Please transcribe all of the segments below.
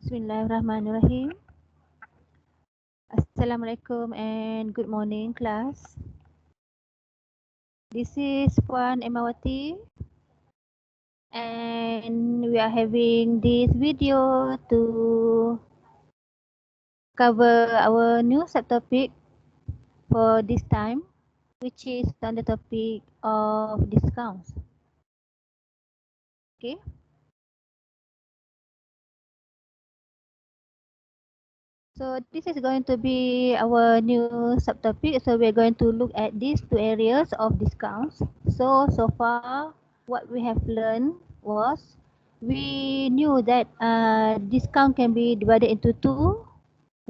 Bismillahirrahmanirrahim. Assalamualaikum and good morning class. This is Puan Emawati and we are having this video to cover our new subtopic for this time, which is on the topic of discounts. Okay. So this is going to be our new subtopic. So we're going to look at these two areas of discounts. So far what we have learned was we knew that discount can be divided into two.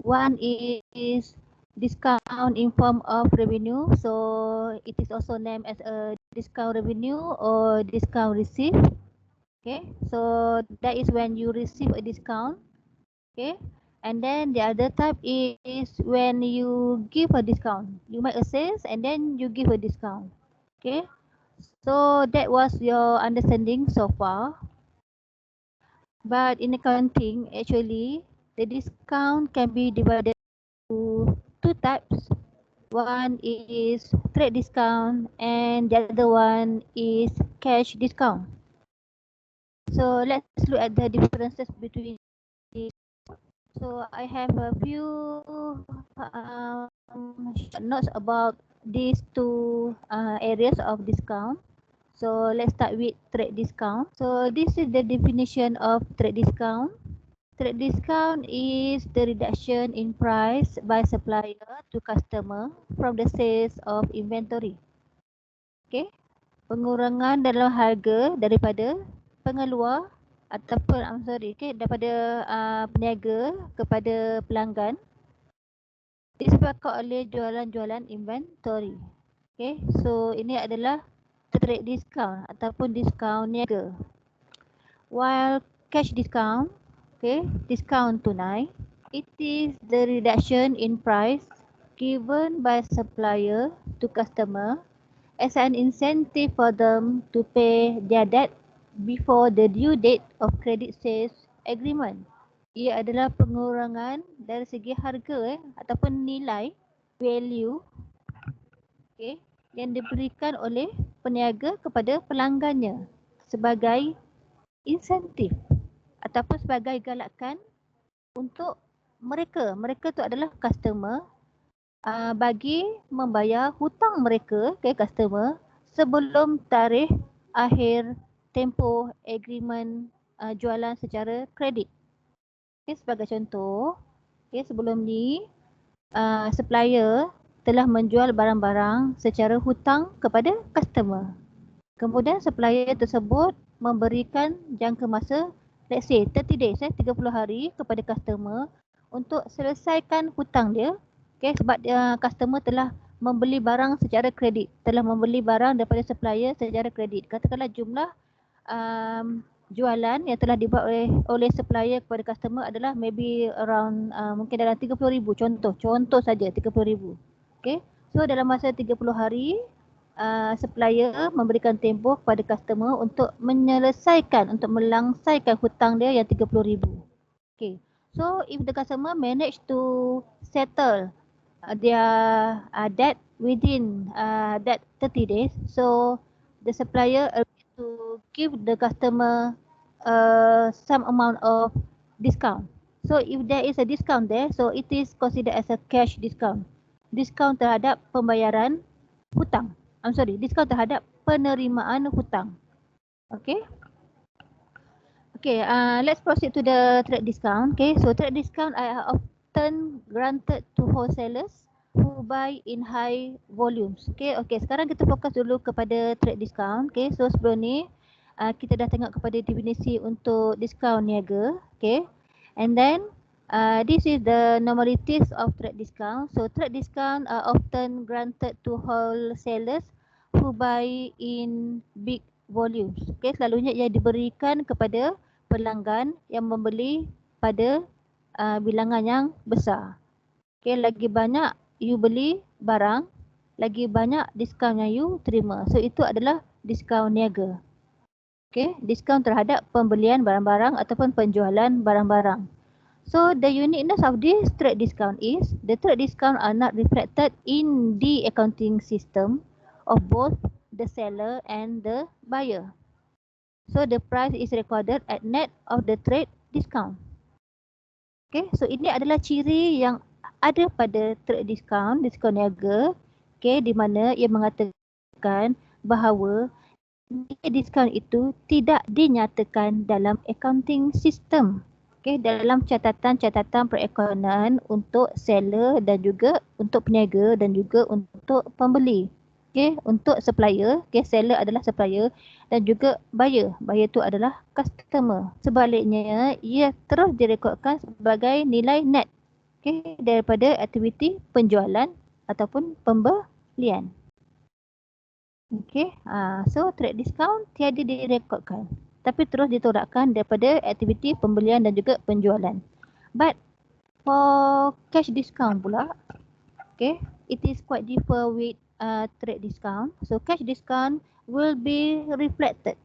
One is discount in form of revenue. So it is also named as a discount revenue or discount receipt. Okay, so that is when you receive a discount. Okay, and then the other type is when you give a discount. You make a sales and then you give a discount. Okay, so that was your understanding so far. But in accounting, actually, the discount can be divided into two types. One is trade discount and the other one is cash discount. So let's look at the differences between these. So I have a few short notes about these two areas of discount. So let's start with trade discount. So this is the definition of trade discount. Trade discount is the reduction in price by supplier to customer from the sales of inventory. Okay, pengurangan dalam harga daripada pengeluar ataupun daripada peniaga kepada pelanggan disebabkan oleh jualan-jualan inventory. Okay, so ini adalah trade discount ataupun diskaun niaga. While cash discount, okay, discount tunai, it is the reduction in price given by supplier to customer as an incentive for them to pay their debt before the due date of credit sales agreement. Ia adalah pengurangan dari segi harga ataupun nilai value, okay, yang diberikan oleh peniaga kepada pelanggannya sebagai insentif ataupun sebagai galakan untuk mereka tu adalah customer bagi membayar hutang mereka ke customer sebelum tarikh akhir tempoh agreement jualan secara kredit. Okay, sebagai contoh, okay, sebelum ni supplier telah menjual barang-barang secara hutang kepada customer. Kemudian supplier tersebut memberikan jangka masa, let's say 30 days, 30 hari kepada customer untuk selesaikan hutang dia. Okay, sebab customer telah membeli barang secara kredit, telah membeli barang daripada supplier secara kredit. Katakanlah jumlah jualan yang telah dibuat oleh supplier kepada customer adalah maybe around mungkin dalam 30,000, contoh saja 30,000. Okay, so dalam masa 30 hari supplier memberikan tempoh kepada customer untuk menyelesaikan, untuk melangsaikan hutang dia yang 30,000. Okay, so if the customer manage to settle their debt within that 30 days, so the supplier agrees to give the customer some amount of discount. So if there is a discount there, so it is considered as a cash discount. Discount terhadap pembayaran hutang. Discount terhadap penerimaan hutang. Okay. Okay, let's proceed to the trade discount. Okay, so trade discount are often granted to wholesalers who buy in high volumes. Okay, sekarang kita fokus dulu kepada trade discount. Okay, so sebelum ni kita dah tengok kepada definisi untuk diskaun niaga. Okay, and then this is the normalities of trade discount. So trade discount are often granted to wholesalers who buy in big volumes. Okay, selalunya ia diberikan kepada pelanggan yang membeli pada bilangan yang besar. Okay, lagi banyak you beli barang, lagi banyak diskaun yang you terima. So itu adalah diskaun niaga. Okay, diskaun terhadap pembelian barang-barang ataupun penjualan barang-barang. So the uniqueness of this trade discount is the trade discount are not reflected in the accounting system of both the seller and the buyer. So the price is recorded at net of the trade discount. Okay, so ini adalah ciri yang ada pada trade discount, diskaun niaga. Okay, di mana ia mengatakan bahawa diskaun itu tidak dinyatakan dalam accounting system. Okay, dalam catatan-catatan perekonomian untuk seller dan juga untuk peniaga dan juga untuk pembeli. Okay, untuk supplier, okay, seller adalah supplier dan juga buyer. Buyer itu adalah customer. Sebaliknya, ia terus direkodkan sebagai nilai net, okay, daripada aktiviti penjualan ataupun pembelian. Okay, so trade discount tiada direkodkan, tapi terus ditorakkan daripada aktiviti pembelian dan juga penjualan. But for cash discount pula, okay, it is quite differ with trade discount. So cash discount will be reflected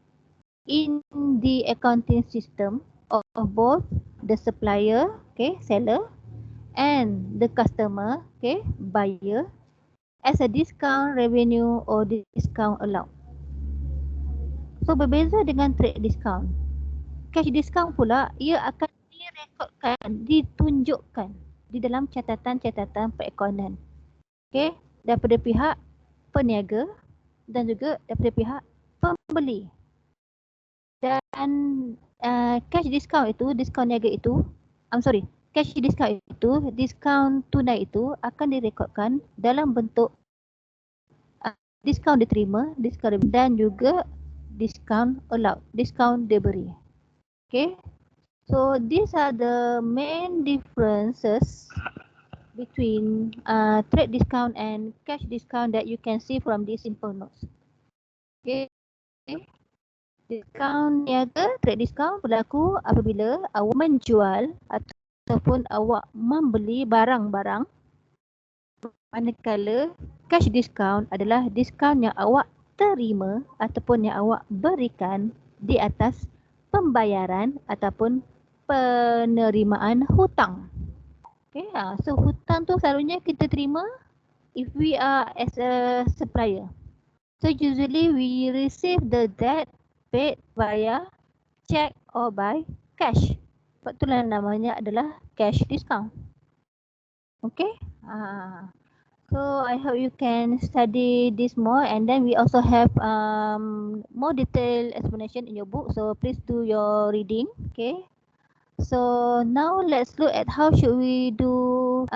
in the accounting system of both the supplier, okay, seller, and the customer, okay, buyer, as a discount revenue or discount allowed. So berbeza dengan trade discount. Cash discount pula ia akan direkodkan, ditunjukkan di dalam catatan-catatan perekonomian. Okay, daripada pihak peniaga dan juga daripada pihak pembeli. Dan cash discount itu, diskaun niaga itu, cash discount itu, diskaun tunai itu akan direkodkan dalam bentuk diskaun diterima, diskaun dan juga diskaun allowed, diskaun diberi. Okay, so these are the main differences between trade discount and cash discount that you can see from these simple notes. Okay, diskaun niaga, trade discount berlaku apabila awak menjual ataupun awak membeli barang-barang, manakala cash discount adalah diskaun yang awak terima ataupun yang awak berikan di atas pembayaran ataupun penerimaan hutang. Okay, so hutang tu selalunya kita terima if we are as a supplier. So usually we receive the debt paid via check or by cash. Sebab itulah namanya adalah cash discount. Okay. So I hope you can study this more, and then we also have more detailed explanation in your book. So please do your reading. Okay. So now let's look at how should we do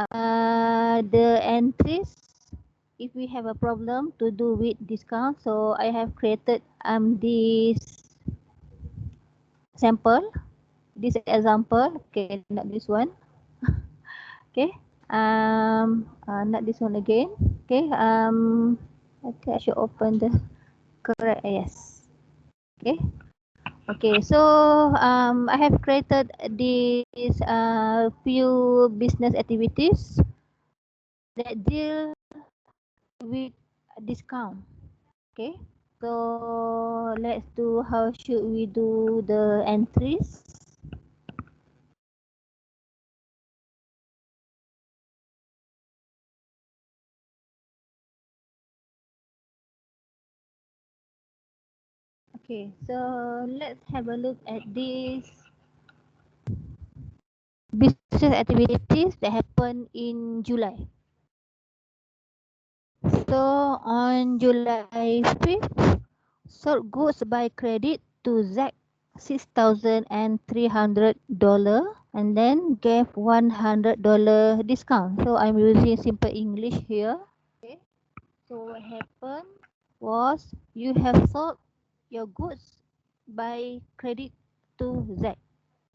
the entries if we have a problem to do with discount. So I have created this sample, this example. Okay, not this one. Okay, not this one again. Okay, okay, I should open the correct. Yes. Okay. Okay, so I have created these few business activities that deal with discount. Okay, so let's do how should we do the entries. Okay, so let's have a look at these business activities that happen in July. So on July 5th, sold goods by credit to Zack $6,300 and then gave $100 discount. So I'm using simple English here. Okay. So what happened was you have sold your goods by credit to Zack,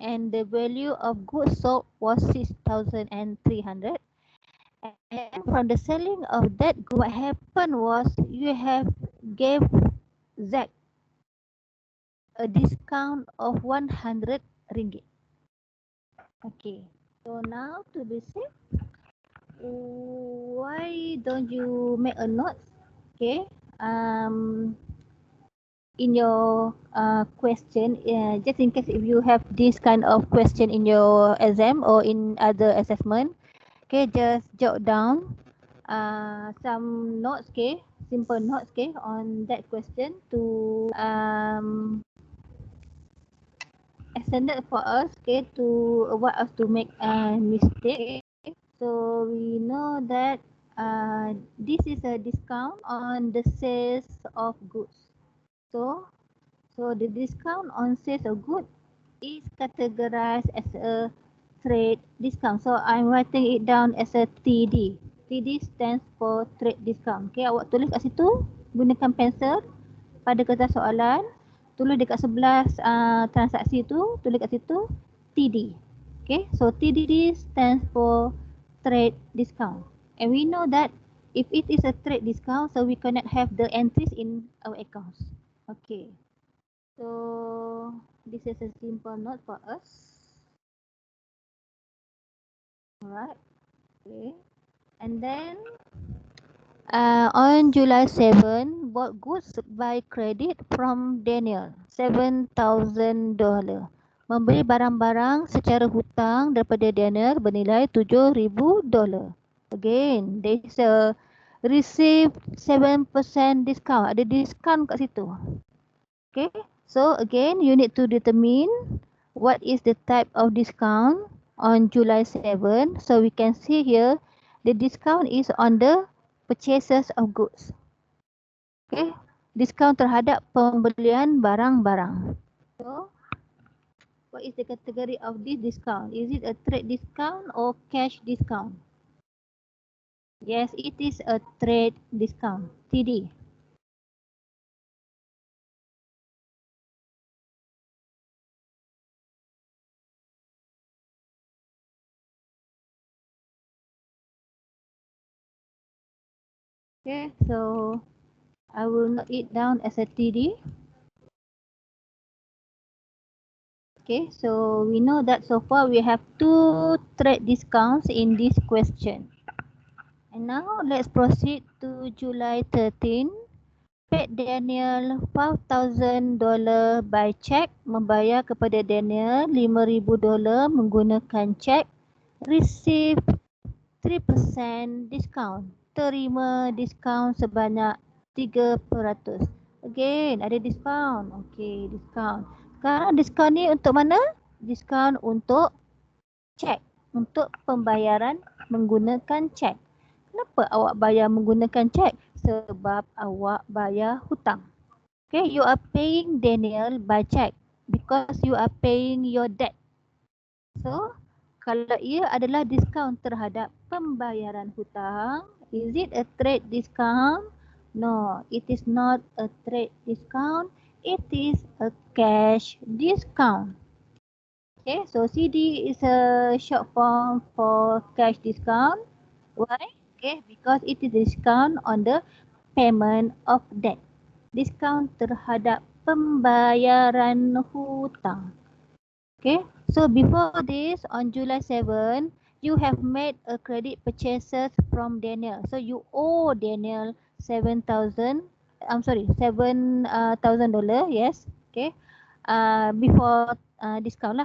and the value of goods sold was $6,300. And from the selling of that good, what happened was you have gave Zack a discount of 100 ringgit. Okay, so now to be safe, why don't you make a note? Okay, in your question, just in case if you have this kind of question in your exam or in other assessment, okay, just jot down some notes, okay, simple notes, okay, on that question to extended for us, okay, to avoid us to make a mistake. Okay. So we know that this is a discount on the sales of goods. So the discount on sales of goods is categorized as a trade discount. So I'm writing it down as a TD. TD stands for trade discount. Okay, awak tulis kat situ gunakan pensel pada kertas soalan. Tulis dekat sebelah transaksi tu, tulis kat situ TD. Okay, so TD stands for trade discount. And we know that if it is a trade discount, so we cannot have the entries in our accounts. Okay. So this is a simple note for us. Alright. Okay. And then on July 7, bought goods by credit from Daniel, $7,000. Membeli barang-barang secara hutang daripada Daniel bernilai $7,000. Again, there is a receive 7% discount. Ada diskaun kat situ. Okay, so again, you need to determine what is the type of discount on July 7. So we can see here, the discount is on the purchases of goods. Okay, discount terhadap pembelian barang-barang. So, what is the category of this discount? Is it a trade discount or cash discount? Yes, it is a trade discount, TD. Okay, so I will note it down as a TD. Okay, so we know that so far we have 2 trade discounts in this question. And now let's proceed to July 13. Paid Daniel $5,000 by check. Membayar kepada Daniel $5,000 menggunakan cek. Receive 3% discount. Terima diskaun sebanyak 3%. Again, ada diskaun. Okay, diskaun. Sekarang diskaun ni untuk mana? Diskaun untuk cek. Untuk pembayaran menggunakan cek. Kenapa awak bayar menggunakan cek? Sebab awak bayar hutang. Okay, you are paying Daniel by check because you are paying your debt. So, kalau ia adalah diskaun terhadap pembayaran hutang, is it a trade discount? No, it is not a trade discount. It is a cash discount. Okay, so CD is a short form for cash discount. Why? Okay, because it is discount on the payment of debt. Diskaun terhadap pembayaran hutang. Okay, so before this, on July 7, you have made a credit purchases from Daniel. So you owe Daniel $7,000. Yes. Okay. Before discount lah.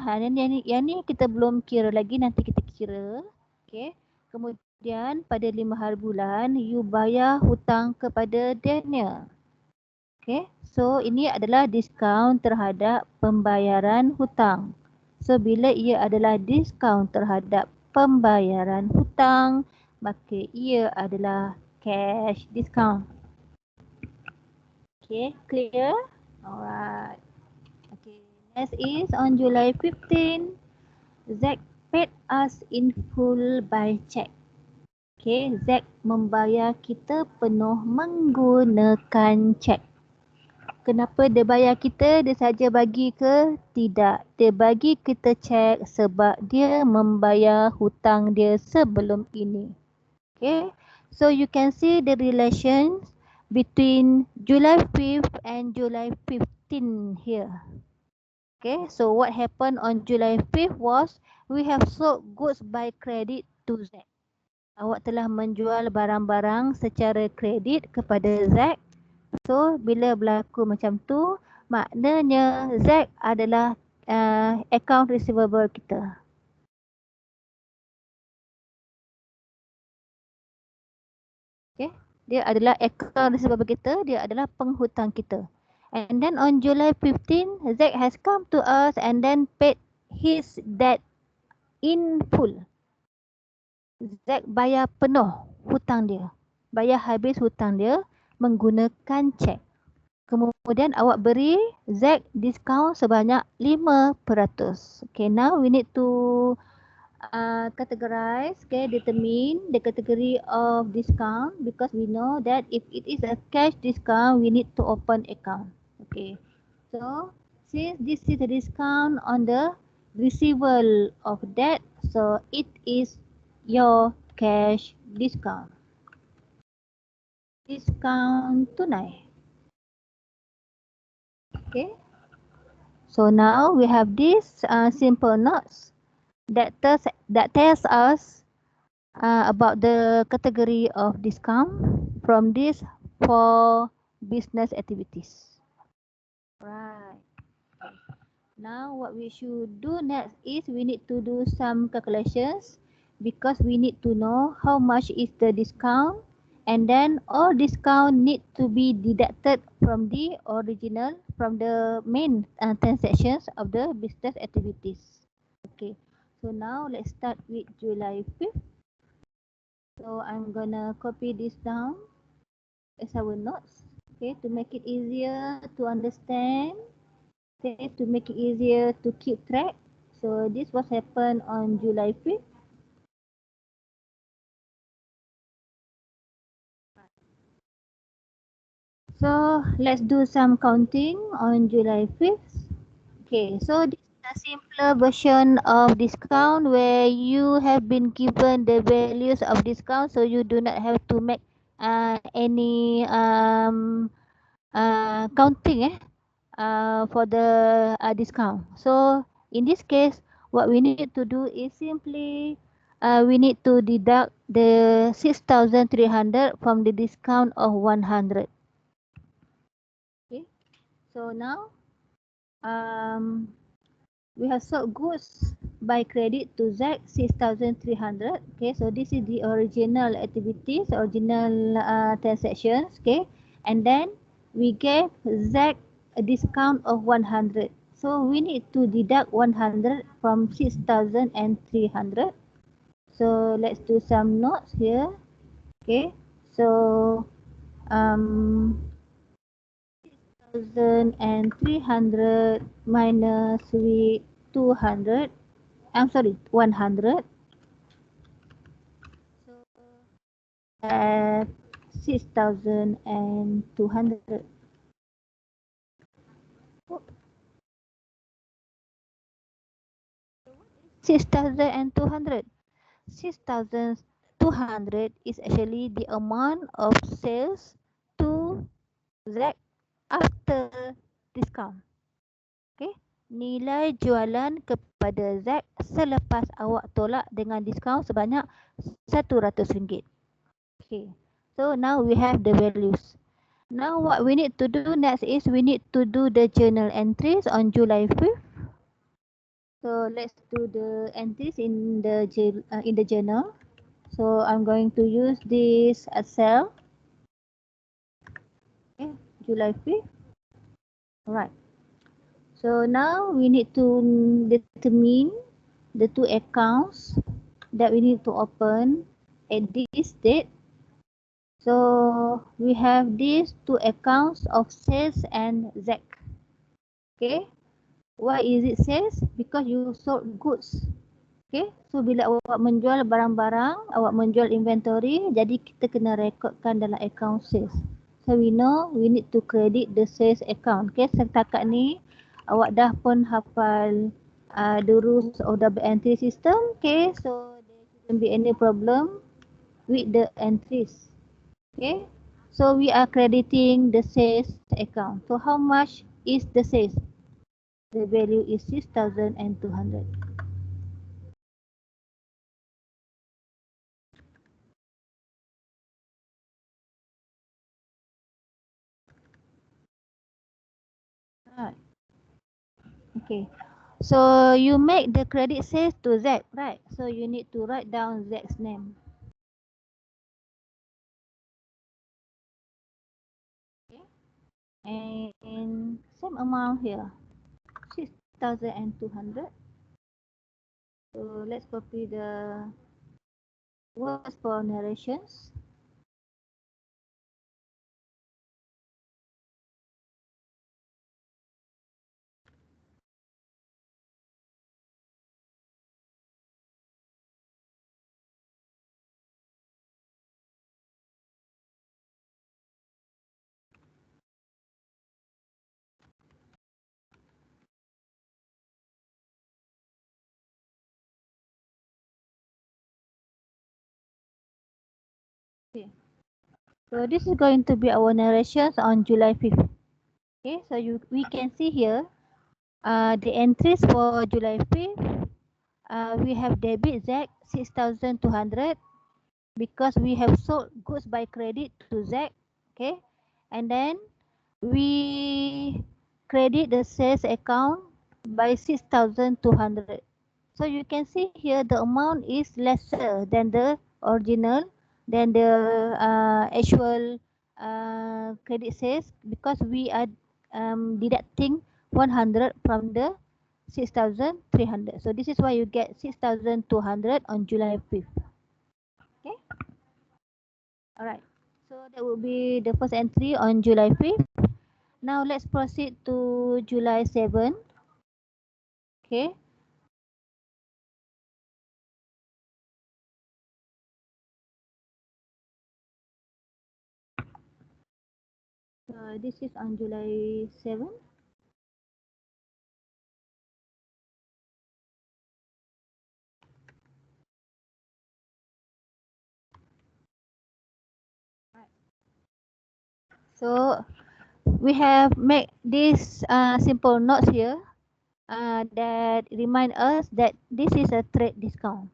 Yang ni kita belum kira lagi, nanti kita kira. Okay. Kemudian pada 5 hari bulan, you bayar hutang kepada Daniel. Okay. So ini adalah diskaun terhadap pembayaran hutang. So bila ia adalah diskaun terhadap pembayaran hutang, maka ia adalah cash discount. Okay, clear? Alright. Okay, next is on July 15, Zack paid us in full by check. Okay, Zack membayar kita penuh menggunakan cek. Kenapa dia bayar kita? Dia saja bagi ke? Tidak. Dia bagi kita cek sebab dia membayar hutang dia sebelum ini. Okay. So you can see the relations between July 5th and July 15 here. Okay. So what happened on July 5th was we have sold goods by credit to Zack. Awak telah menjual barang-barang secara kredit kepada Zack. So, bila berlaku macam tu, Maknanya Z adalah account receivable kita. Okay. Dia adalah account receivable kita, dia adalah penghutang kita. And then on July 15, Z has come to us and then paid his debt in full. Z bayar penuh hutang dia. Bayar habis hutang dia menggunakan cek. Kemudian awak beri Z discount sebanyak 5%. Okay, now we need to categorize, okay, determine the category of discount because we know that if it is a cash discount, we need to open account. Okay, so since this is a discount on the receivable of debt, so it is your cash discount. Discount tunai. Okay, so now we have this simple notes that tells us about the category of discount from these 4 business activities. Right. Now what we should do next is we need to do some calculations because we need to know how much is the discount and then all discount need to be deducted from the original, from the main transactions of the business activities. Okay, so now let's start with July 5th. So I'm gonna copy this down as our notes, okay, to make it easier to understand, okay, to make it easier to keep track. So this was happened on July 5th. So let's do some counting on July 5th. Okay, so this is a simpler version of discount where you have been given the values of discount, so you do not have to make any counting for the discount. So in this case, what we need to do is simply we need to deduct the 6,300 from the discount of 100. Okay, so now we have sold goods by credit to Z 6,300. Okay, so this is the original activities, original transactions. Okay, and then we gave Z a discount of 100. So we need to deduct 100 from 6,300. So let's do some notes here. Okay, so 1,300 minus with 200. I'm sorry, 100. So at 6,200. 6,200. 6,200 is actually the amount of sales to Z after discount. Okay, nilai jualan kepada Z selepas awak tolak dengan diskaun sebanyak RM100. Okay, so now we have the values. Now what we need to do next is we need to do the journal entries on July 5th. So let's do the entries in the journal. So I'm going to use this Excel. Okay, July 5th. Alright. So now we need to determine the 2 accounts that we need to open at this date. So we have these 2 accounts of sales and ZAC. Okay. Why is it sales? Because you sold goods. Okay. So bila awak menjual barang-barang, awak menjual inventory, jadi kita kena rekodkan dalam account sales. So we know we need to credit the sales account. Okay. Setakat ni awak dah pun hafal the rules of the entry system. Okay. So there shouldn't be any problem with the entries. Okay. So we are crediting the sales account. So how much is the sales? The value is 6,200. Okay. So you make the credit sales to Z, right? So you need to write down Z's name. Okay. And same amount here, 6,200. So let's copy the words for narrations. Okay. So this is going to be our narrations on July 5th. Okay, so we can see here the entries for July 5th. We have debit Z 6,200 because we have sold goods by credit to Z. Okay, and then we credit the sales account by 6,200. So you can see here the amount is lesser than the original, than the actual credit sales, because we are deducting 100 from the 6,300. So this is why you get 6,200 on July 5th. Okay. All right. So that will be the first entry on July 5th. Now let's proceed to July 7th. Okay. This is on July 7th. So we have made this simple notes here that remind us that this is a trade discount.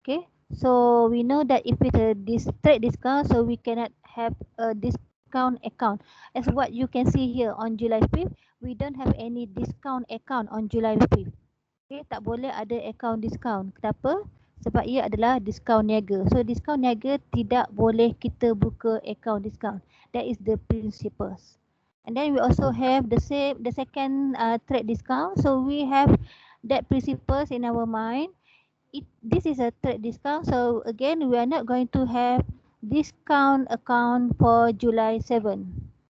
Okay, so we know that if it's a trade discount, so we cannot have a discount account. As what you can see here on July 5th, we don't have any discount account on July 5th. Okay, tak boleh ada account discount. Kenapa? Sebab ia adalah diskaun niaga. So diskaun niaga tidak boleh kita buka account discount. That is the principles. And then we also have the second trade discount. So we have that principles in our mind. This is a trade discount. So again, we are not going to have discount account for July 7.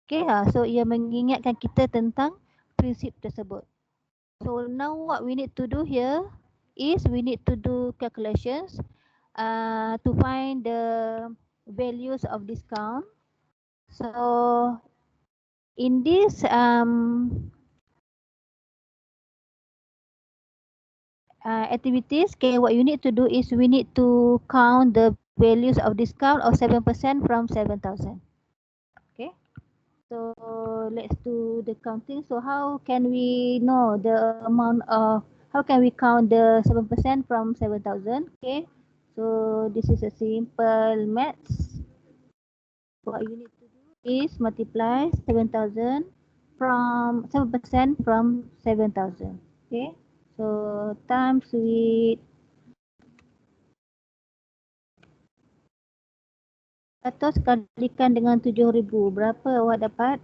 Okay, so ia mengingatkan kita tentang prinsip tersebut. So now what we need to do here is we need to do calculations to find the values of discount. So in this activities, okay, what you need to do is we need to count the values of discount of 7% from 7,000. Okay, so let's do the counting. So how can we know the amount of, how can we count the 7% from 7,000? Okay, so this is a simple maths. What you need to do is multiply 7,000 from 7% from 7,000. Okay, so times with atau sekalikan dengan 7,000, berapa awak dapat?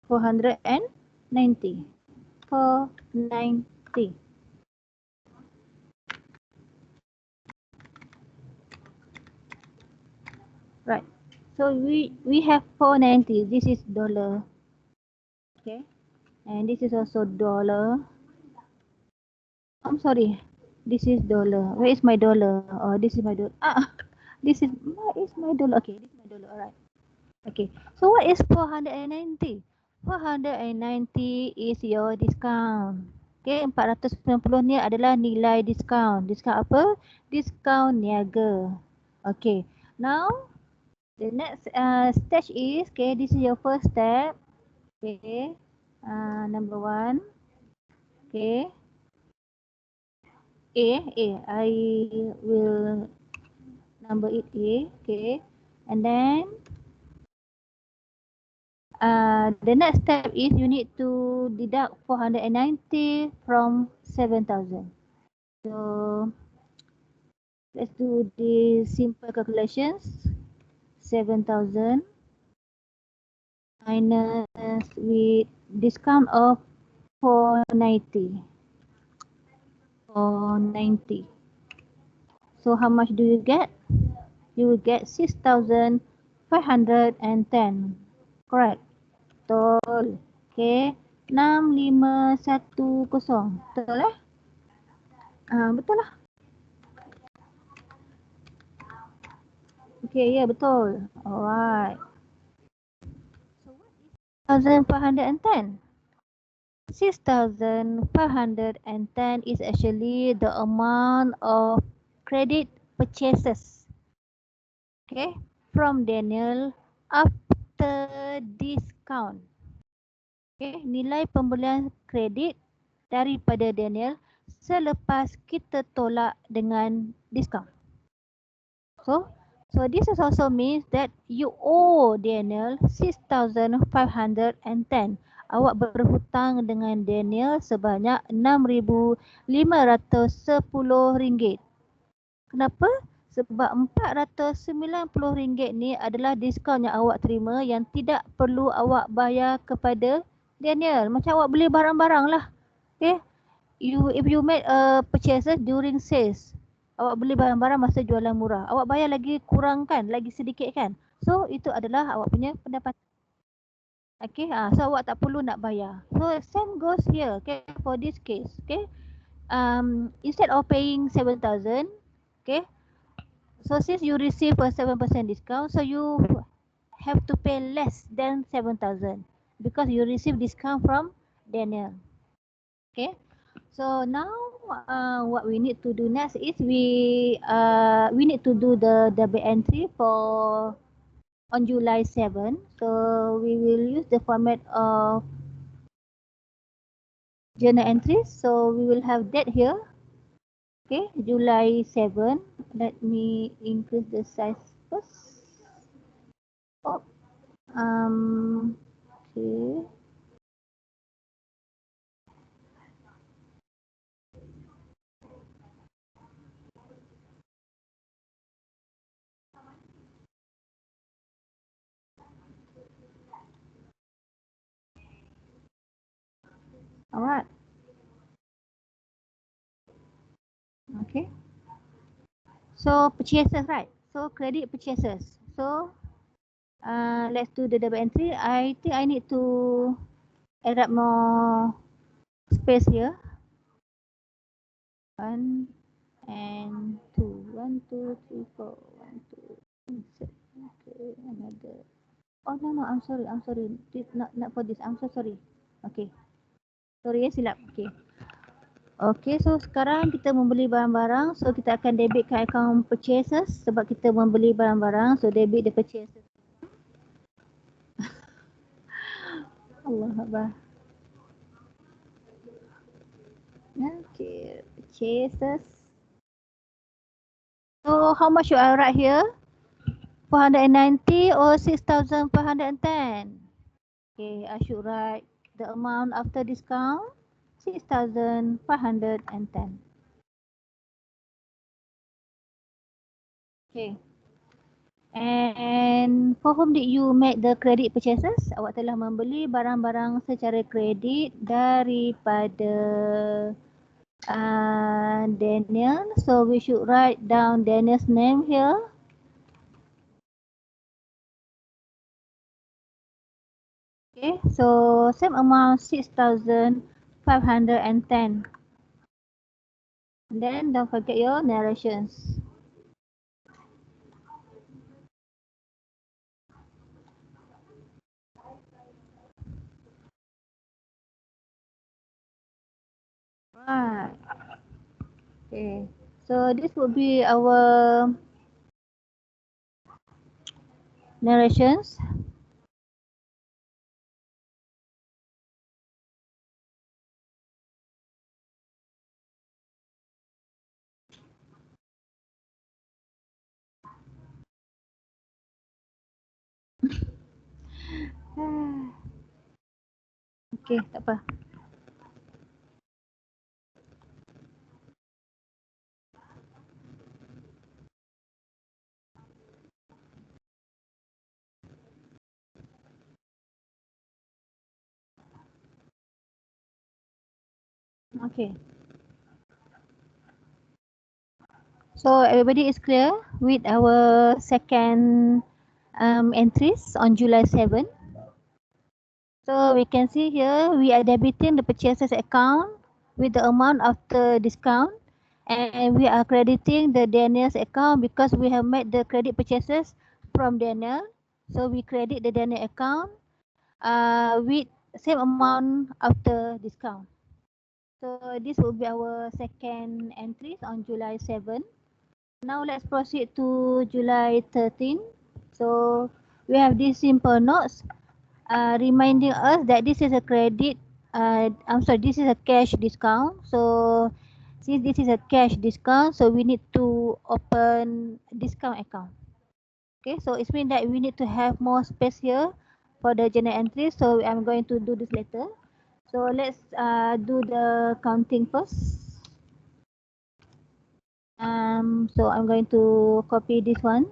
490. 490. Right. So we have 490. This is dollar. Okay. And this is also dollar. I'm sorry. This is dollar. Where is my dollar? Oh, this is my dollar. This is my dollar. Okay, this is my dollar. Alright. Okay. So what is 490? 490 is your discount. Okay, 490 ni adalah nilai diskaun. Diskaun apa? Diskaun niaga. Okay. Now the next stage is, okay, this is your first step. Okay. Number 1. Okay. A. I will number it A. Okay. And then The next step is you need to deduct 490 from 7,000. So let's do the simple calculations. 7,000 minus with discount of 490. 490. So how much do you get? You will get 6,510. Correct. Betul. Okay. 6510. Betul eh? Betul lah. Okay, ya betul. Alright. So what is 6,510? 6,510 is actually the amount of credit purchases, okay, from Daniel after discount. Okay, nilai pembelian kredit daripada Daniel selepas kita tolak dengan diskaun. So this is also means that you owe Daniel 6,510. Awak berhutang dengan Daniel sebanyak RM6,510. Kenapa? Sebab RM490 ni adalah diskaun yang awak terima yang tidak perlu awak bayar kepada Daniel. Macam awak beli barang-barang lah. Okay? If you make a purchases during sales, awak beli barang-barang masa jualan murah, awak bayar lagi kurang kan, lagi sedikit kan. So itu adalah awak punya pendapatan. Okay, so awak tak perlu nak bayar. So same goes here, okay, for this case, okay. Instead of paying 7,000, okay. So since you receive a 7% discount, so you have to pay less than 7,000 because you receive discount from Daniel. Okay. So now what we need to do next is we need to do the debit entry for on July 7. So we will use the format of journal entries. So we will have that here. Okay, July 7. Let me increase the size first. Oh, okay. Alright. Okay. So purchases, right? So credit purchases. So let's do the debit entry. I think I need to add up more space here. 1 and 2. 1, 2, 3, 4. 1, 2, 3. Okay, another. Oh no, I'm sorry. This not for this. I'm so sorry. Okay. Sorry ya, silap. Okay. Okay, so sekarang kita membeli barang-barang. So kita akan debit ke account purchases sebab kita membeli barang-barang. So debit the purchases. Allah Akbar. Okay, purchases. So how much should I write here? 490 or 6,510? Okay, I should write the amount after discount, 6,510. Okay. And for whom did you make the credit purchases? Awak telah membeli barang-barang secara kredit daripada Daniel. So we should write down Daniel's name here. Okay, so same amount 6,510. And then don't forget your narrations. Right. Okay, so this would be our narrations. Okay, tak apa. Okay. So everybody is clear with our second entries on July 7. So we can see here we are debiting the purchases account with the amount of the discount, and we are crediting the Daniel's account because we have made the credit purchases from Daniel. So we credit the Daniel account with same amount of the discount. So this will be our second entries on July 7. Now let's proceed to July 13. So we have these simple notes reminding us that this is a credit, this is a cash discount. So since this is a cash discount, so we need to open discount account. Okay, so it means that we need to have more space here for the journal entry. So I'm going to do this later. So let's do the counting first. So I'm going to copy this one.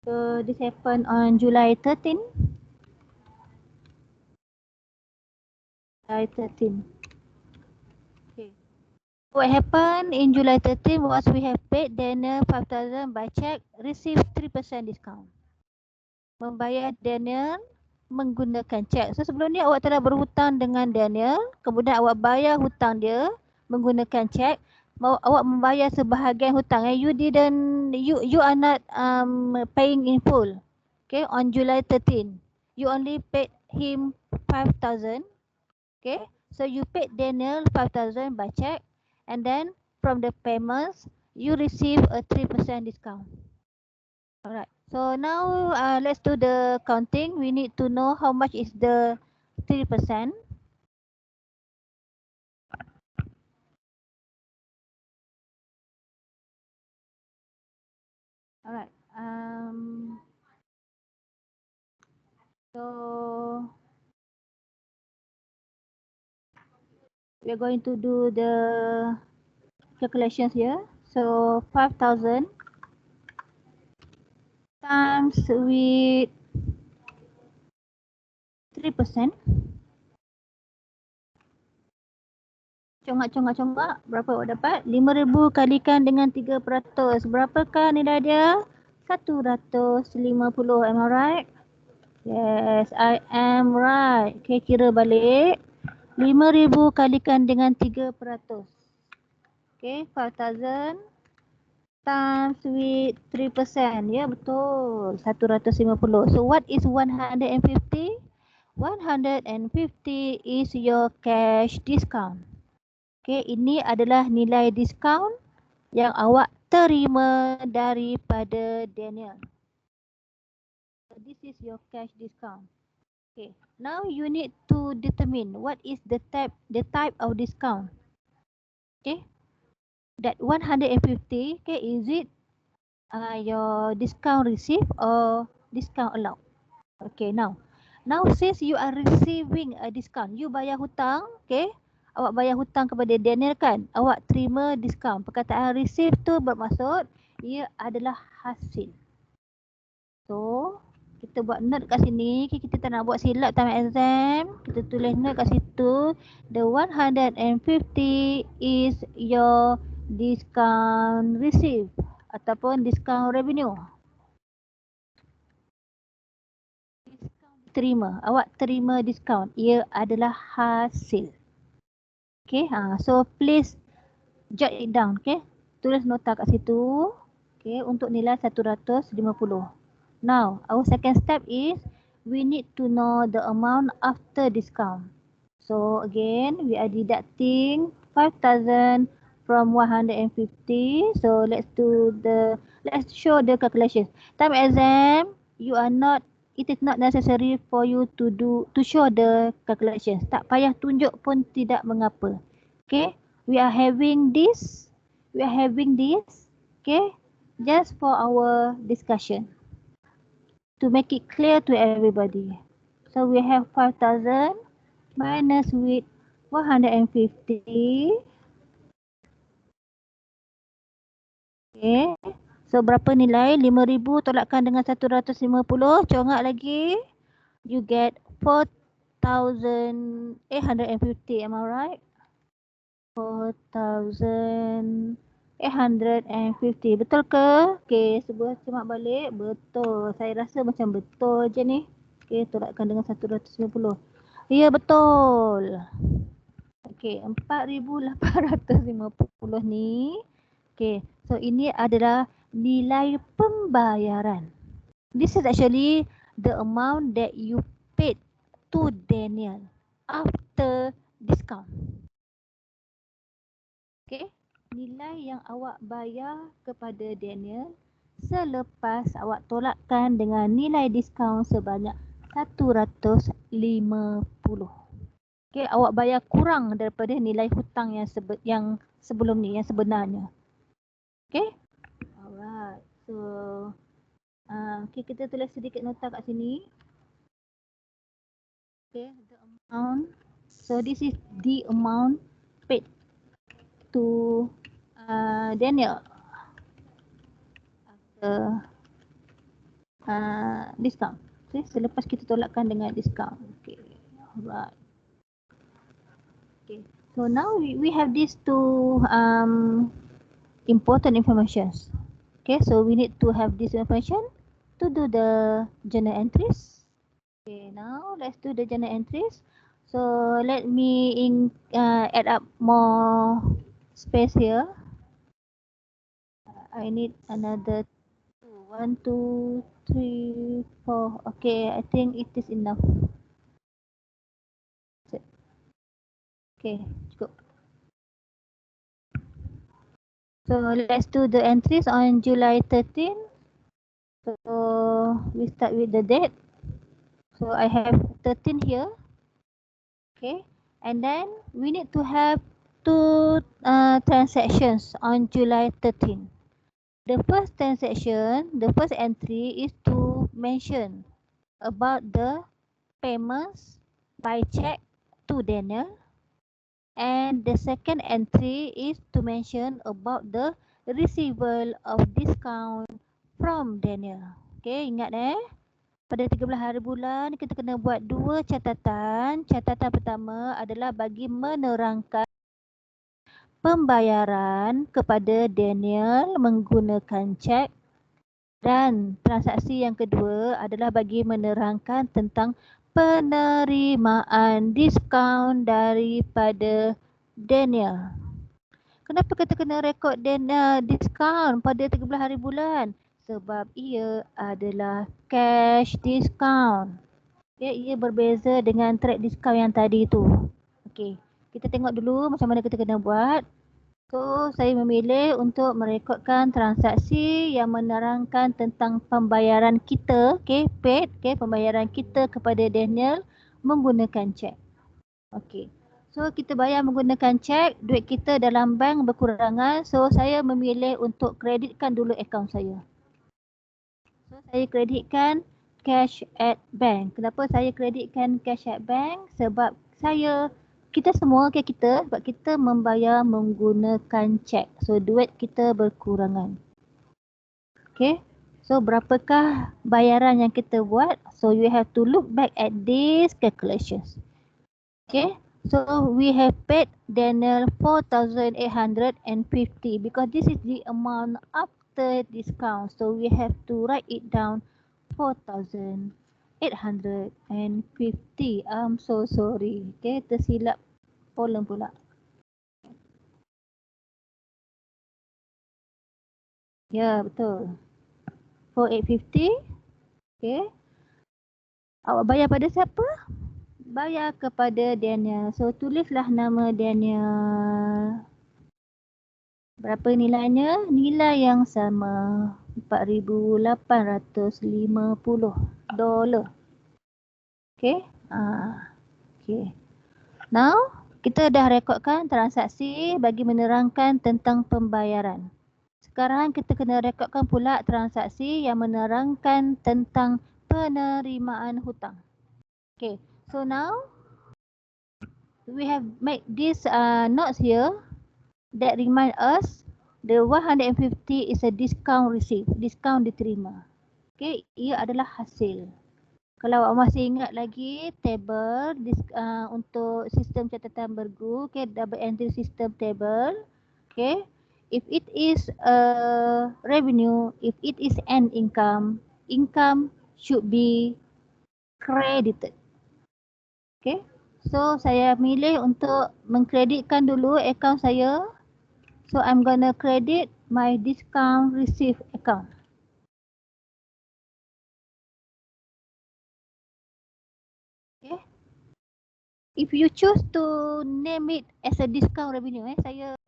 So this happened on July 13. July 13. Okay. What happened in July 13 was we have paid Daniel 5,000 by check, received 3% discount. Membayar Daniel menggunakan cek. So sebelum ni awak telah berhutang dengan Daniel, kemudian awak bayar hutang dia menggunakan cek. Awak membayar sebahagian hutang. You are not paying in full. Okay, on July 13, you only paid him 5,000. Okay, so you paid Daniel 5,000 by check, and then from the payments you receive a 3% discount. Alright, so now let's do the counting. We need to know how much is the 3%. Alright, so we're going to do the calculations here. So 5,000 times with 3%. Congak. Berapa awak dapat? 5,000 kalikan dengan 3%. Berapakah nilai dia? 150. Am I right? Yes, I am right. Okay, kira balik. 5,000 kalikan dengan 3%. Okay, 5,000 times with 3%. Ya, betul. 150. So, what is 150? 150 is your cash discount. Okay, ini adalah nilai diskaun yang awak terima daripada Daniel. So this is your cash discount. Okay, now you need to determine what is the type of discount. Okay, that 150. Okay, is it your discount received or discount allowed? Okay, now since you are receiving a discount, you bayar hutang. Okay. Awak bayar hutang kepada Daniel kan? Awak terima diskaun. Perkataan receive tu bermaksud ia adalah hasil. So, kita buat note kat sini. Kita tak nak buat silap time exam. Kita tulis note kat situ. The 150 is your discount receive ataupun discount revenue. Terima. Awak terima diskaun. Ia adalah hasil. Okay, so please jot it down. Okay, tulis nota kat situ. Okay, untuk nilai 150. Now, our second step is we need to know the amount after discount. So again, we are deducting 5,000 from 150. So let's show the calculation. Time exam, it is not necessary for you to show the calculations. Tak payah tunjuk pun tidak mengapa. Okay, we are having this. Okay, just for our discussion to make it clear to everybody. So we have 5,000 minus with 150. Okay, so berapa nilai? 5,000 tolakkan dengan 150, congak lagi. You get 4,850, am I right? 4,850, betul ke? Okay, sebuah cemak balik. Betul, saya rasa macam betul je ni. Okay, tolakkan dengan 150. Ya, betul. Okay, 4,850 ni. Okay, so ini adalah nilai pembayaran. This is actually the amount that you paid to Daniel after discount. Okay, nilai yang awak bayar kepada Daniel selepas awak tolakkan dengan nilai diskaun sebanyak 150. Okay, awak bayar kurang daripada nilai hutang yang sebelum ni, yang sebenarnya. Okay, alright. So, okay, kita tulis sedikit nota kat sini. Okay, the amount. So, this is the amount paid to Daniel after discount. Okay, selepas kita tolakkan dengan discount. Okay, alright. Okay, so now we have these two important informations. Okay, so we need to have this information to do the journal entries. Okay, now let's do the journal entries. So let me add up more space here. I need another 1, 2, 3, 4. Okay, I think it is enough. Okay, cukup. So let's do the entries on July 13. So we start with the date. So I have 13 here. Okay, and then we need to have two transactions on July 13. The first transaction, the first entry is to mention about the payments by check to Daniel, and the second entry is to mention about the receivable of discount from Daniel. Okay, ingat pada 13 hari bulan kita kena buat dua catatan. Catatan pertama adalah bagi menerangkan pembayaran kepada Daniel menggunakan cek, dan transaksi yang kedua adalah bagi menerangkan tentang penerimaan diskaun daripada Daniel. Kenapa kita kena rekod diskaun pada 13 hari bulan? Sebab ia adalah cash discount. Okay, ia berbeza dengan trade discount yang tadi tu. Okay, kita tengok dulu macam mana kita kena buat. So, saya memilih untuk merekodkan transaksi yang menerangkan tentang pembayaran kita, okay, paid, okay, pembayaran kita kepada Daniel menggunakan cek. Okay, so kita bayar menggunakan cek, duit kita dalam bank berkurangan, so saya memilih untuk kreditkan dulu akaun saya. So, saya kreditkan cash at bank. Kenapa saya kreditkan cash at bank? Sebab kita semua, okay, sebab kita membayar menggunakan cek. So, duit kita berkurangan. Okay, so berapakah bayaran yang kita buat? So, you have to look back at these calculations. Okay, so we have paid Daniel 4,850 because this is the amount after discount. So, we have to write it down 4,850. I'm so sorry. Okay, tersilap column pula. Ya, betul. 4,850. Okay. Awak bayar pada siapa? Bayar kepada Daniel. So, tulislah nama Daniel. Berapa nilainya? Nilai yang sama. $4,850. Okay. Okay. Now, kita dah rekodkan transaksi bagi menerangkan tentang pembayaran. sekarang kita kena rekodkan pula transaksi yang menerangkan tentang penerimaan hutang. Okay, so now we have made this notes here that remind us the 150 is a discount received, discount diterima. Okay, ia adalah hasil. Kalau awak masih ingat lagi table untuk sistem catatan bergu, okay, double entry system table, okay. If it is a revenue, if it is an income, income should be credited. Okay. So saya milih untuk mengkreditkan dulu account saya. So I'm gonna credit my discount receive account. Okay. If you choose to name it as a discount revenue, saya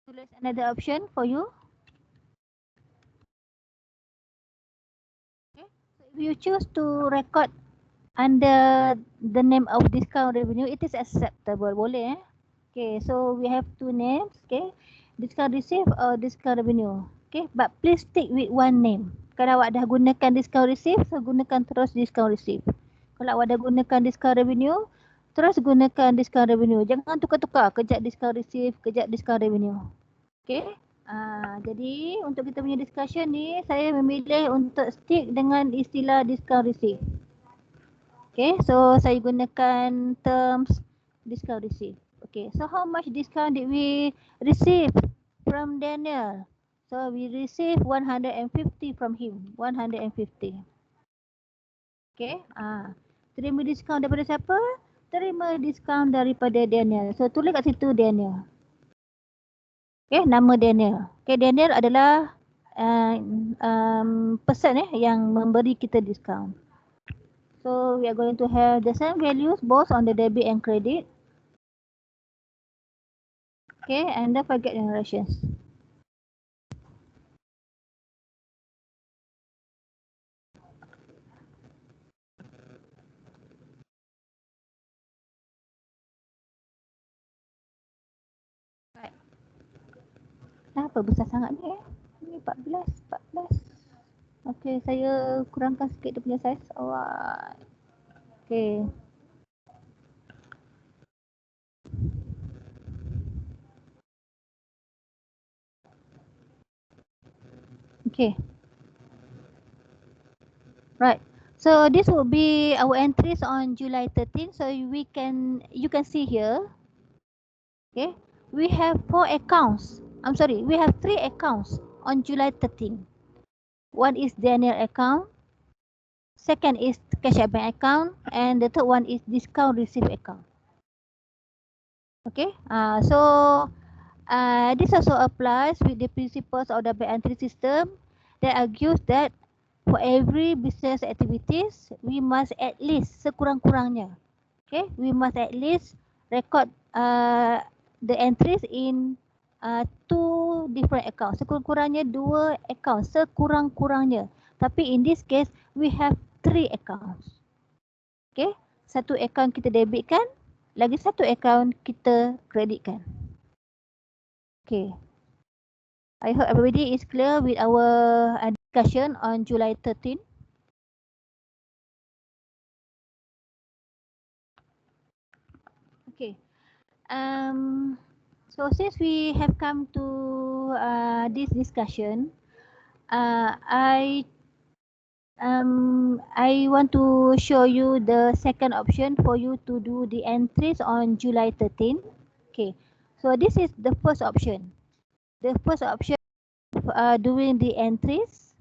tulis another option for you. Okay. So if you choose to record under the name of discount revenue, it is acceptable, boleh. Okay, so we have two names. Okay, discount receive or discount revenue. Okay, but please stick with one name. Kalau awak dah gunakan discount receive, so gunakan terus discount receive. Kalau awak dah gunakan discount revenue, terus gunakan discount revenue. Jangan tukar-tukar, kejap discount receive, kejap discount revenue. Okay. Jadi untuk kita punya discussion ni, saya memilih untuk stick dengan istilah discount receive. Okay, so saya gunakan terms discount receive. Okay, so how much discount did we receive from Daniel? So we receive 150 from him, 150. Okay, terima diskaun daripada siapa? Terima diskaun daripada Daniel. So tulis kat situ Daniel. Okay, nama Daniel. Okay, Daniel adalah person yang memberi kita diskaun. So we are going to have the same values both on the debit and credit. Okay, and don't forget generations. Right. Kenapa besar sangat ni? Ini 14. Okay, saya kurangkan sikit dia punya size. Alright. Okay. Okay. Right. So this will be our entries on July 13. So you can see here. Okay. We have 4 accounts. We have 3 accounts on July 13. One is Daniel account. Second is cash at bank account, and the third one is discount receive account. Okay. This also applies with the principles of the double entry system that argues that for every business activities, we must at least sekurang-kurangnya, okay, we must at least record the entries in 2 different accounts. Sekurang-kurangnya 2 accounts, sekurang-kurangnya. Tapi in this case, we have 3 accounts. Okay, satu account kita debitkan, lagi satu account kita kreditkan. Okay. I hope everybody is clear with our discussion on July 13. Okay. So since we have come to this discussion, I want to show you the second option for you to do the entries on July 13. Okay. So this is the first option. The first option of doing the entries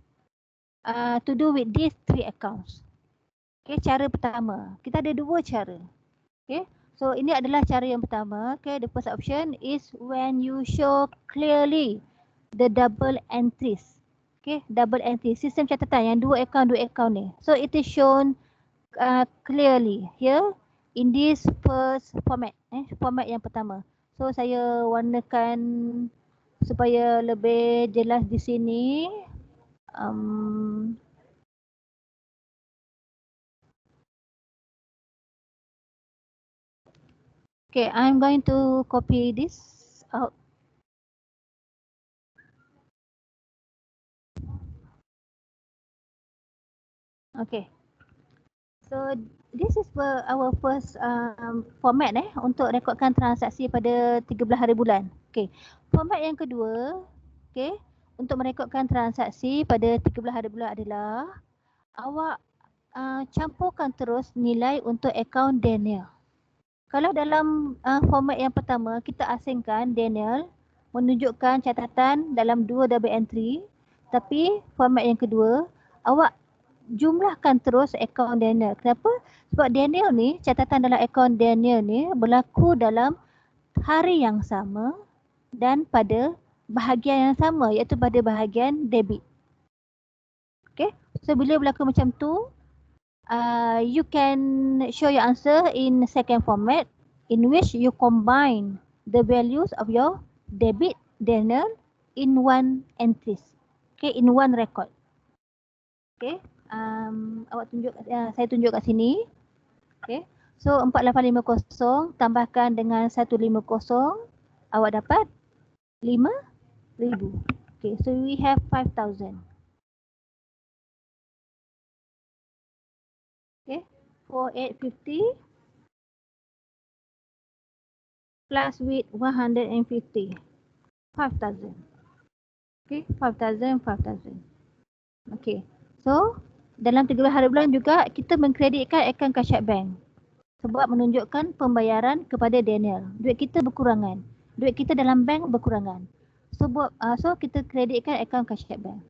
to do with these 3 accounts. Okay, cara pertama. Kita ada 2 cara. Okay. So ini adalah cara yang pertama. Okay, the first option is when you show clearly the double entries. Okay, double entry. Sistem catatan yang 2 account ni. So it is shown clearly here in this first format. Format yang pertama. So saya warnakan supaya lebih jelas di sini. Okay, I'm going to copy this out. Okay. So this is our first format untuk rekodkan transaksi pada 13 hari bulan. Okay. Format yang kedua, okay, untuk merekodkan transaksi pada 13 hari bulan adalah awak campurkan terus nilai untuk akaun Daniel. Kalau dalam format yang pertama, kita asingkan Daniel menunjukkan catatan dalam 2 double entry. Tapi format yang kedua, awak jumlahkan terus akaun Daniel. Kenapa? Sebab Daniel ni, catatan dalam akaun Daniel ni berlaku dalam hari yang sama dan pada bahagian yang sama, iaitu pada bahagian debit. Okay, so bila berlaku macam tu, you can show your answer in second format in which you combine the values of your debit Daniel in one entries. Okay, in one record. Okay, awak tunjuk, saya tunjuk kat sini. Okay, so 4850 tambahkan dengan 150, awak dapat 5,000. Okay, so we have 5,000. Okay, 4850 plus with 150, 5,000. Okay, 5,000, 5,000. Okay, so dalam 13 hari bulan juga kita mengkreditkan akaun Kashyap Bank sebab menunjukkan pembayaran kepada Daniel. Duit kita berkurangan. Duit kita dalam bank berkurangan. So kita kreditkan akaun Kashyap Bank.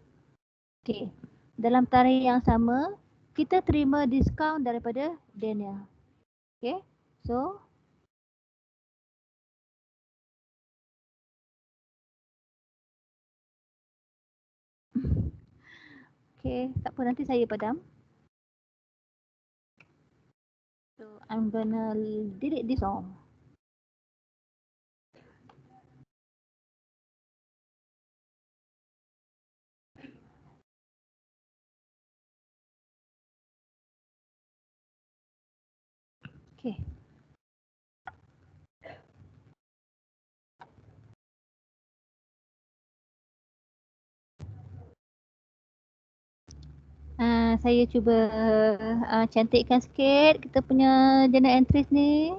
Okay, dalam tarikh yang sama kita terima diskaun daripada Daniel. Okay, so okay, tak apa, nanti saya padam. So I'm gonna delete this all. Okay. Saya cuba cantikkan sikit kita punya journal entries ni.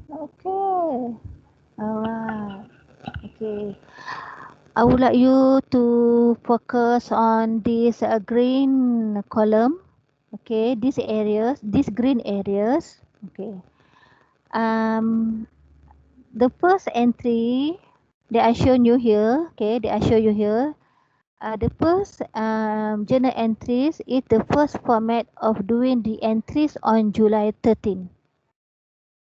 Okay. Alright. Okay. I would like you to focus on this green column. Okay, these areas, these green areas. Okay. The first entry that I shown you here. Okay, that I show you here. The first journal entries is the first format of doing the entries on July 13.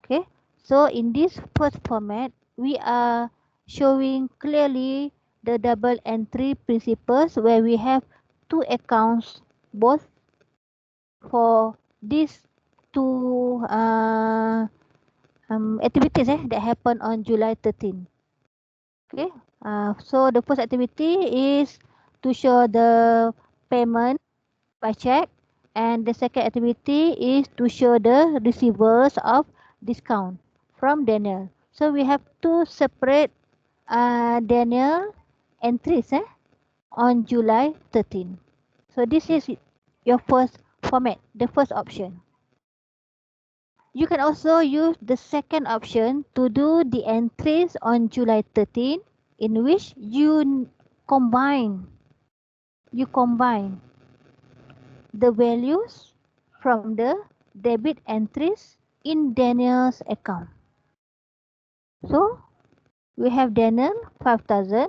Okay, so in this first format, we are showing clearly the double entry principles where we have two accounts both for these two activities that happen on July 13. Okay, so the first activity is to show the payment by check, and the second activity is to show the receivers of discount from Daniel. So we have two separate Daniel entries on July 13. So this is your first format, the first option. You can also use the second option to do the entries on July 13, in which you combine the values from the debit entries in Daniel's account. So we have Daniel 5,000,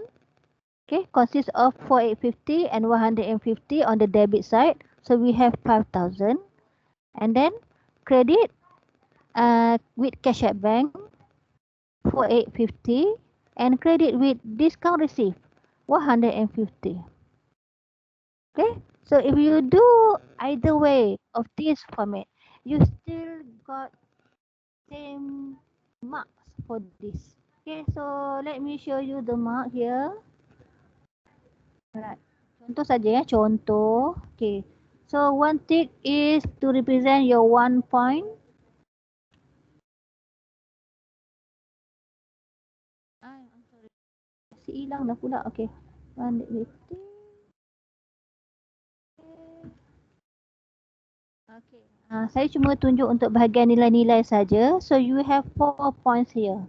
okay, consists of 4,850 and 150 on the debit side. So we have 5,000, and then credit with Kashyap Bank 4,850 and credit with discount receipt 150. Okay, so if you do either way of this format, you still got same marks for this. Okay, so let me show you the mark here. Alright, contoh saja contoh. Okay, so one tick is to represent your 1 point. si hilang dah pula. Okay. Okay. Saya cuma tunjuk untuk bahagian nilai-nilai saja. So you have 4 points here.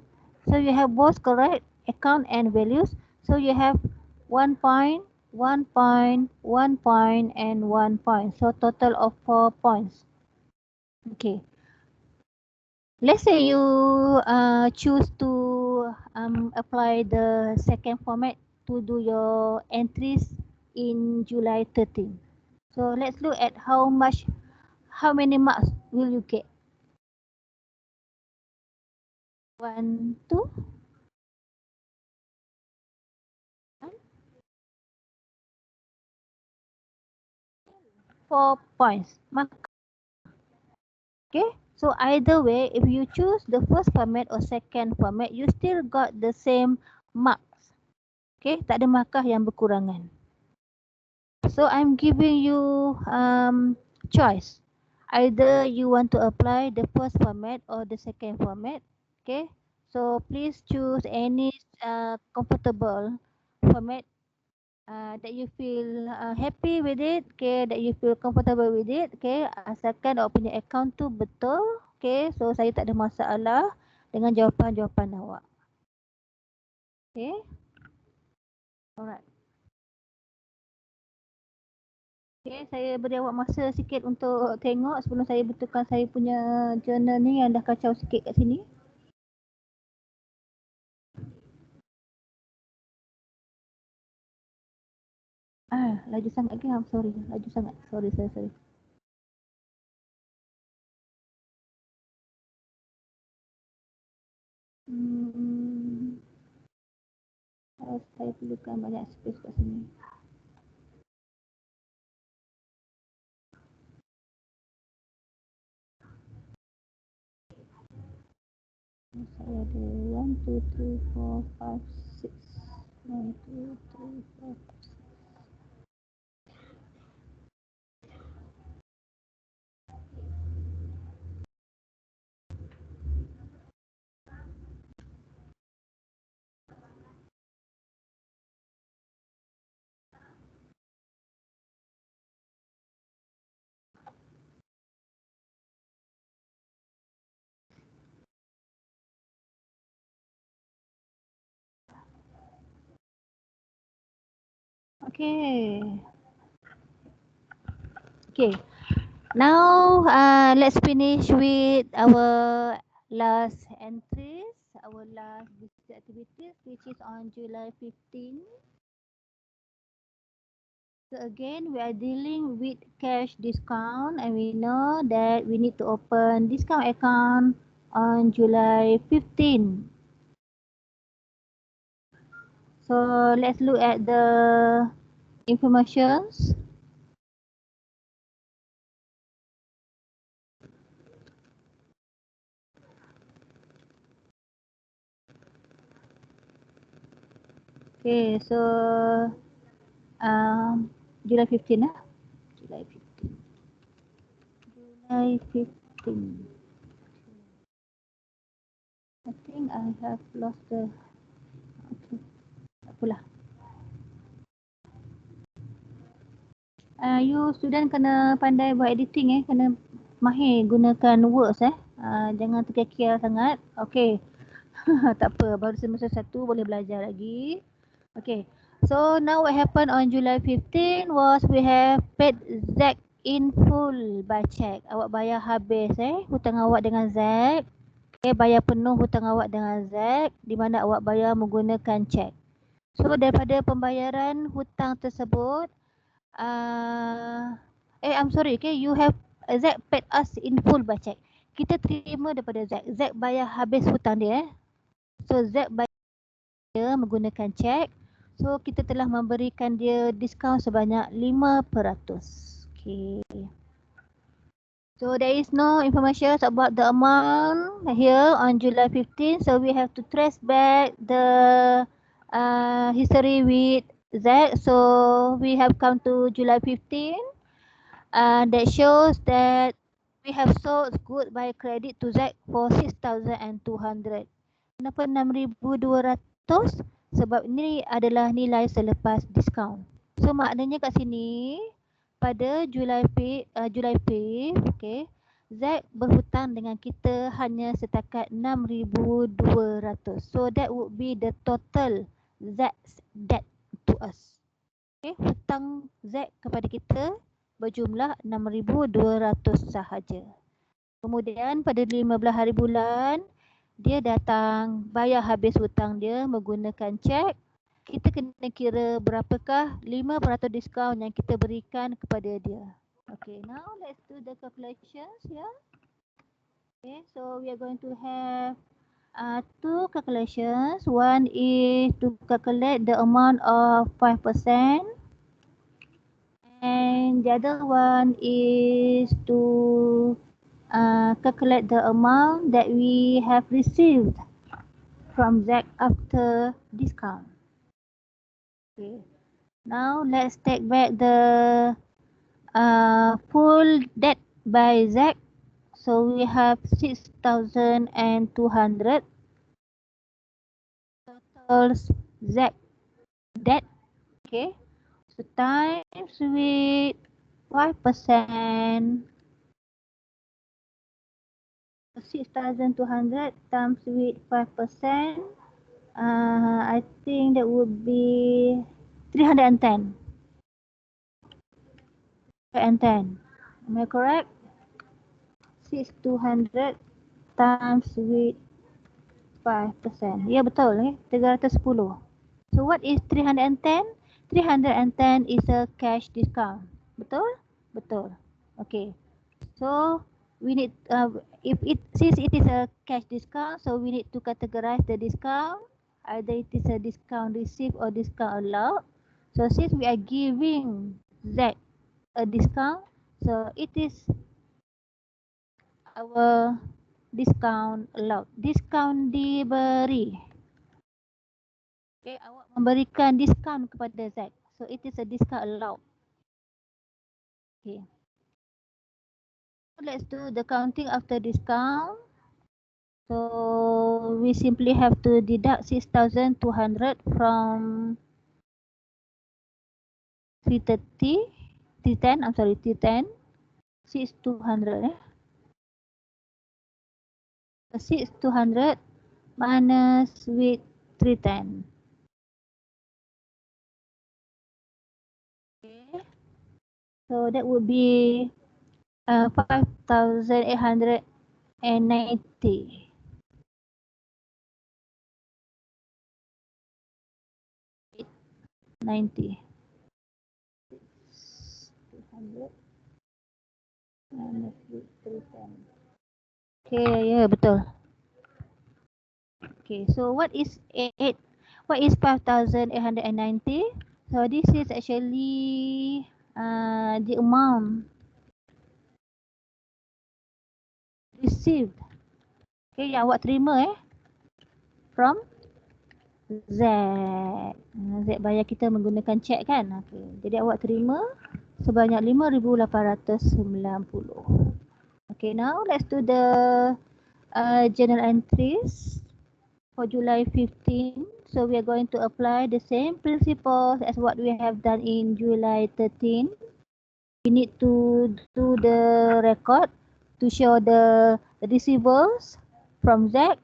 So you have both correct account and values. So you have 1 point, 1 point, 1 point and 1 point. So total of 4 points. Okay. Let's say you choose to apply the second format to do your entries in July 13. So let's look at how many marks will you get? 1, 2, 4 points. Okay, so either way, if you choose the first format or second format, you still got the same marks. Okay, tak ada markah yang berkurangan. So I'm giving you choice. Either you want to apply the first format or the second format. Okay, so please choose any comfortable format that you feel happy with it, okay, that you feel comfortable with it, okay, asalkan awak punya account tu betul, okay, so saya tak ada masalah dengan jawapan-jawapan awak. Okay, alright. Okay, saya beri awak masa sikit untuk tengok sebelum saya betulkan saya punya journal ni yang dah kacau sikit kat sini. Laju sangat ke? Sorry, laju sangat. Sorry. Saya perlukan banyak space kat sini. Saya ada 1, 2, 3, 4, 5, 6. 1, 2, 3, 4, 5, 6. Okay. Now let's finish with our last entries, our last business activities, which is on July 15. So again, we are dealing with cash discount, and we know that we need to open discount account on July 15. So let's look at the informations. Okay, so July 15 lah. July 15. I think I have lost the. Okay, tak apalah. You student kena pandai buat editing kena mahir gunakan words jangan terkial sangat. Okay. Tak apa, baru semester 1 boleh belajar lagi. Okay. So now what happened on July 15 was we have paid ZAC in full by check. Awak bayar habis hutang awak dengan ZAC. Okay, bayar penuh hutang awak dengan ZAC di mana awak bayar menggunakan cek. So daripada pembayaran hutang tersebut I'm sorry, okay, you have ZAC paid us in full by check. Kita terima daripada ZAC. ZAC bayar habis hutang dia. So ZAC bayar menggunakan cek. So kita telah memberikan dia diskaun sebanyak 5%. Okay. So there is no information about the amount here on July 15. So we have to trace back the history with ZAC. So we have come to July 15. That shows that we have sold good by credit to ZAC for 6,200. Kenapa 6,200? sebab ini adalah nilai selepas diskaun. So maknanya kat sini pada Julai 5th, okay, Z berhutang dengan kita hanya setakat 6,200. So that would be the total Z's debt to us. Okay, hutang Z kepada kita berjumlah 6,200 sahaja. Kemudian pada 15 hari bulan, dia datang bayar habis hutang dia menggunakan cek. Kita kena kira berapakah 5% diskaun yang kita berikan kepada dia. Okay, now let's do the calculations here. Okay, so we are going to have two calculations. One is to calculate the amount of 5%. And the other one is to calculate the amount that we have received from Z after discount. Okay. Now let's take back the full debt by Z. So we have 6,200 total Z debt. Okay. So times with 5%. 6,200 times with 5%. I think that would be 310. 310. Am I correct? 6,200 times with 5%. Ya, betul. 310. So what is 310? 310 is a cash discount. Betul? Betul. Okay. So we need since it is a cash discount, so we need to categorize the discount. Either it is a discount received or discount allowed. So since we are giving Z a discount, so it is our discount allowed. Discount diberi. Okay, awak memberikan diskaun kepada Z. So it is a discount allowed. Okay. Let's do the counting after discount. So we simply have to deduct 6,200 from 330, 310, I'm sorry, 310, 6,200. 6,200 minus with 310. Okay. So that would be 5,890. 90. 200 minus with 310. Okay, yeah, betul. Okay, so what is 5,890? So this is actually the amount received. Okay, yang awak terima from Z. Z bayar kita menggunakan cek kan. Okay, jadi awak terima sebanyak 5,890. Okay, now let's do the journal entries for July 15. So we are going to apply the same principles as what we have done in July 13. We need to do the record to show the receivables from Z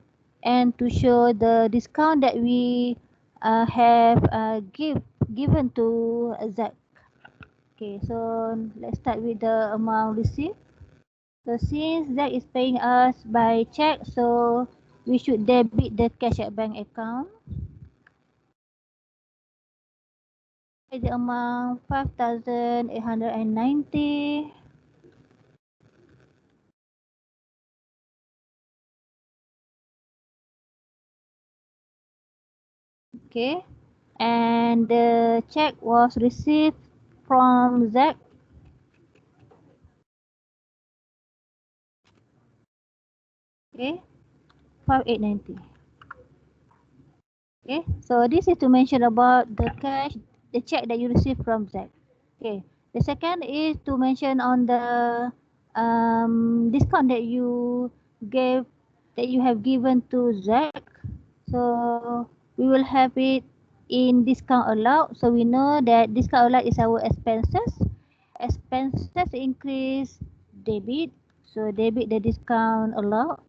and to show the discount that we have given to Z. Okay, so let's start with the amount received. So since Z is paying us by check, so we should debit the cash at bank account. The amount 5,890. Okay, and the check was received from Z. Okay, 5,890. Okay, so this is to mention about the cash, the check that you received from Z. Okay, the second is to mention on the discount that you have given to Z. So we will have it in discount allowed. So we know that discount allowed is our expenses. Expenses increase debit. So debit the discount allowed.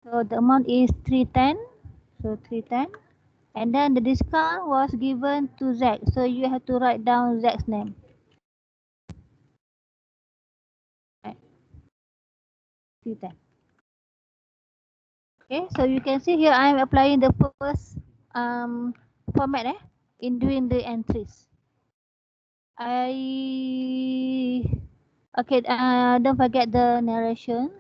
So the amount is 310. So 310. And then the discount was given to Z. So you have to write down Z's name. Right. 310. Okay, so you can see here I am applying the first format in doing the entries. Okay, don't forget the narrations.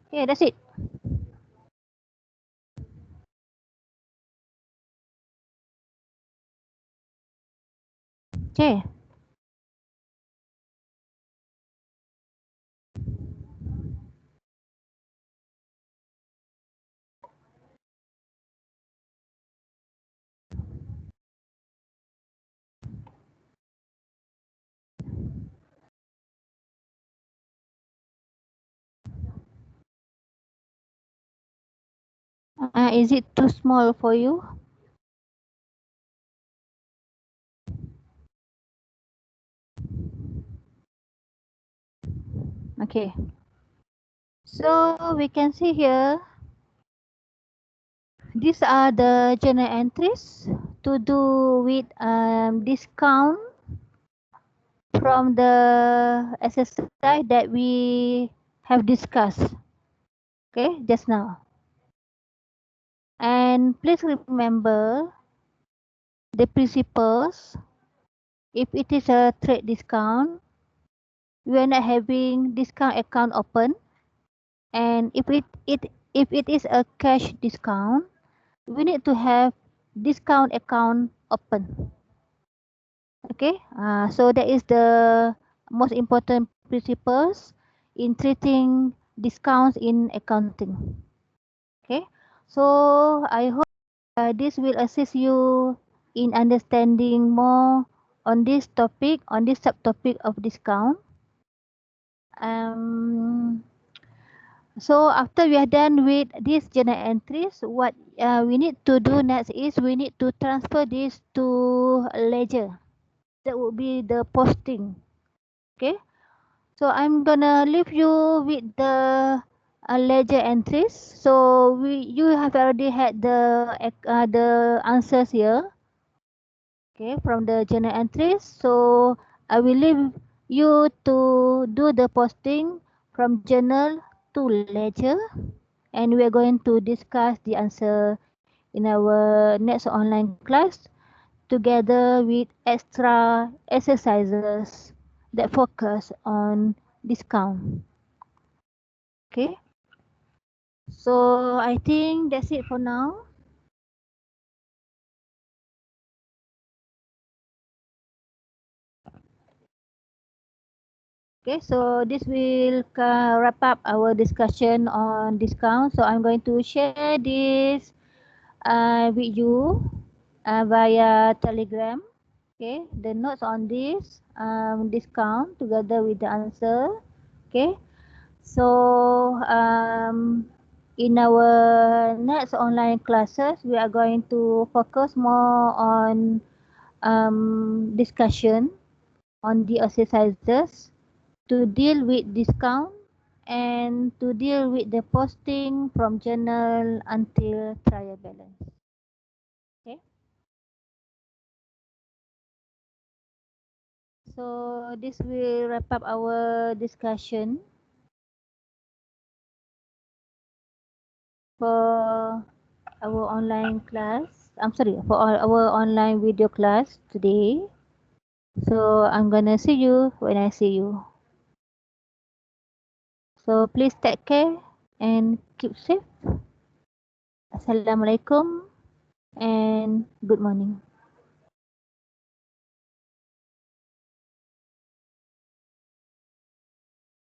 Okay, that's it. Okay. Is it too small for you? Okay. So we can see here, these are the journal entries to do with discount from the exercise that we have discussed. Okay, just now. And please remember the principles. If it is a trade discount, we are not having discount account open. And if it is a cash discount, we need to have discount account open. Okay, so that is the most important principles in treating discounts in accounting. Okay, so I hope this will assist you in understanding more on this topic, on this subtopic of discount. So after we are done with these journal entries, what we need to do next is we need to transfer this to ledger. That would be the posting. Okay, so I'm gonna leave you with the ledger entries. So you have already had the answers here. Okay, from the journal entries. So I will leave you to do the posting from journal to ledger, and we are going to discuss the answer in our next online class together with extra exercises that focus on discount. Okay, so I think that's it for now. Okay, so this will wrap up our discussion on discount. So I'm going to share this with you via Telegram. Okay, the notes on this discount together with the answer. Okay, so in our next online classes, we are going to focus more on discussion on the exercises to deal with discount and to deal with the posting from journal until trial balance. Okay. So this will wrap up our discussion for our online class. I'm sorry, for our online video class today. So I'm gonna see you when I see you. So please take care and keep safe. Assalamualaikum and good morning.